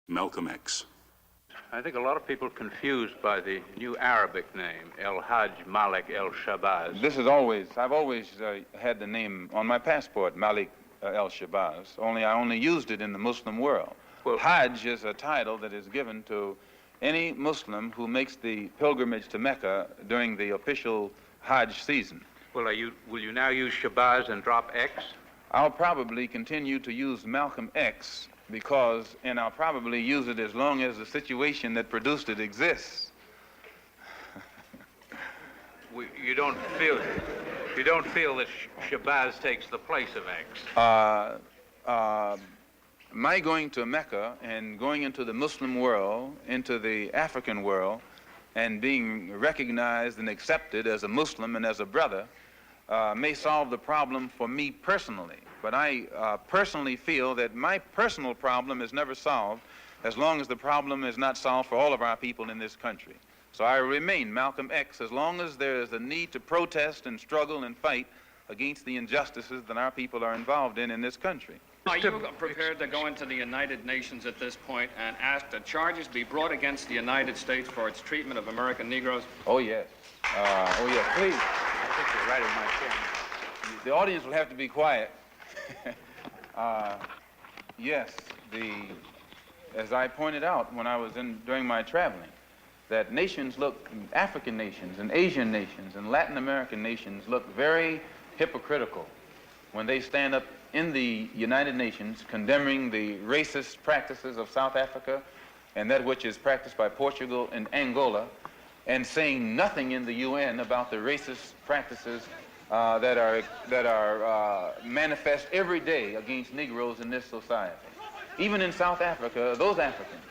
Malcolm X. I think a lot of people are confused by the new Arabic name, El Hajj Malik El Shabazz. I've always had the name on my passport, Malik El Shabazz, only I only used it in the Muslim world. Well, Hajj is a title that is given to any Muslim who makes the pilgrimage to Mecca during the official Hajj season. Well, will you now use Shabazz and drop X? I'll probably continue to use Malcolm X and I'll probably use it as long as the situation that produced it exists. You don't feel that Shabazz takes the place of X? My going to Mecca and going into the Muslim world, into the African world, and being recognized and accepted as a Muslim and as a brother may solve the problem for me personally. But I personally feel that my personal problem is never solved as long as the problem is not solved for all of our people in this country. So I remain Malcolm X as long as there is a need to protest and struggle and fight against the injustices that our people are involved in this country. Are you prepared to go into the United Nations at this point and ask that charges be brought against the United States for its treatment of American Negroes? Oh, yes. Please. I think you're right in my chair. The audience will have to be quiet. Yes, as I pointed out when I was during my traveling, that African nations and Asian nations and Latin American nations look very hypocritical when they stand up in the United Nations condemning the racist practices of South Africa and that which is practiced by Portugal and Angola, and saying nothing in the UN about the racist practices that are manifest every day against Negroes in this society. Even in South Africa, those Africans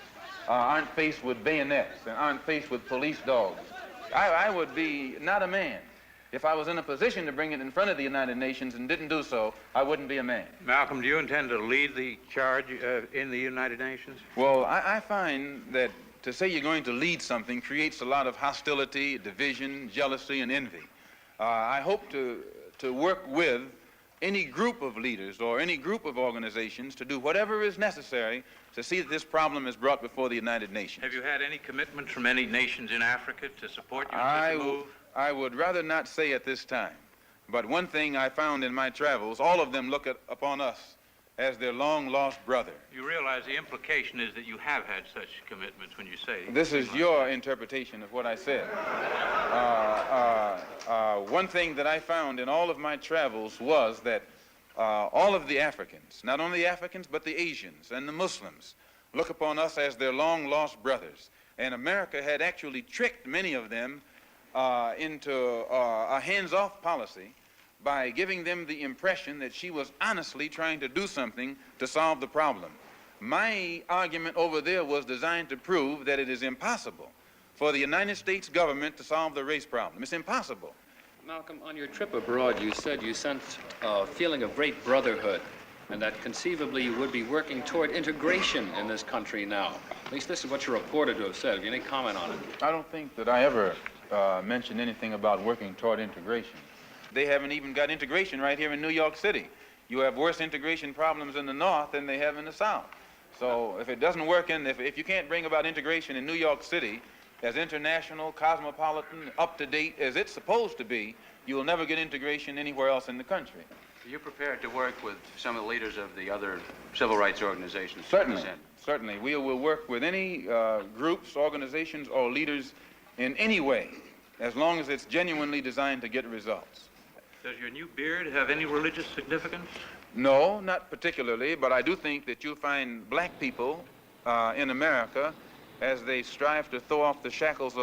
aren't faced with bayonets and aren't faced with police dogs. I would be not a man. If I was in a position to bring it in front of the United Nations and didn't do so, I wouldn't be a man. Malcolm, do you intend to lead the charge in the United Nations? Well, I find that to say you're going to lead something creates a lot of hostility, division, jealousy, and envy. I hope to work with any group of leaders or any group of organizations to do whatever is necessary to see that this problem is brought before the United Nations. Have you had any commitments from any nations in Africa to support you in such a move? I would rather not say at this time, but one thing I found in my travels, all of them look upon us as their long-lost brother. You realize the implication is that you have had such commitments when you say... This is your interpretation of what I said. One thing that I found in all of my travels was that all of the Africans, not only the Africans, but the Asians and the Muslims, look upon us as their long-lost brothers. And America had actually tricked many of them into a hands-off policy by giving them the impression that she was honestly trying to do something to solve the problem. My argument over there was designed to prove that it is impossible for the United States government to solve the race problem. It's impossible. Malcolm, on your trip abroad, you said you sensed a feeling of great brotherhood and that conceivably you would be working toward integration in this country now. At least this is what you're reported to have said. Have you any comment on it? I don't think that I ever mentioned anything about working toward integration. They haven't even got integration right here in New York City. You have worse integration problems in the North than they have in the South. So if it doesn't work if you can't bring about integration in New York City as international, cosmopolitan, up-to-date as it's supposed to be, you will never get integration anywhere else in the country. Are you prepared to work with some of the leaders of the other civil rights organizations? Certainly. We will work with any groups, organizations, or leaders in any way, as long as it's genuinely designed to get results. Does your new beard have any religious significance? No, not particularly, but I do think that you'll find black people in America, as they strive to throw off the shackles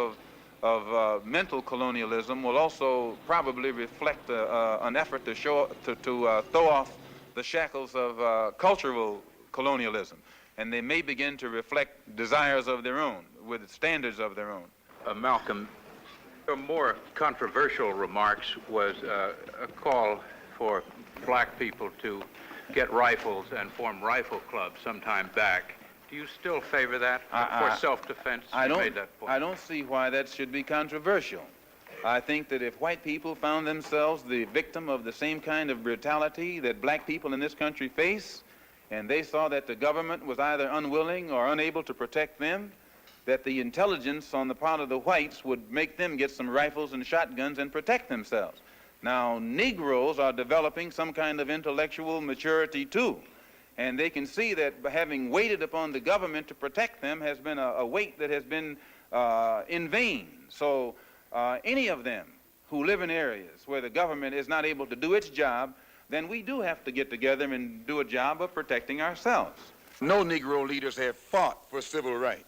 of mental colonialism, will also probably reflect an effort to throw off the shackles of cultural colonialism. And they may begin to reflect desires of their own, with standards of their own. Malcolm, your more controversial remarks was a call for black people to get rifles and form rifle clubs sometime back. Do you still favor that for self-defense? I don't see why that should be controversial. I think that if white people found themselves the victim of the same kind of brutality that black people in this country face, and they saw that the government was either unwilling or unable to protect them, that the intelligence on the part of the whites would make them get some rifles and shotguns and protect themselves. Now, Negroes are developing some kind of intellectual maturity too, and they can see that having waited upon the government to protect them has been a wait that has been in vain. So any of them who live in areas where the government is not able to do its job, then we do have to get together and do a job of protecting ourselves. No Negro leaders have fought for civil rights.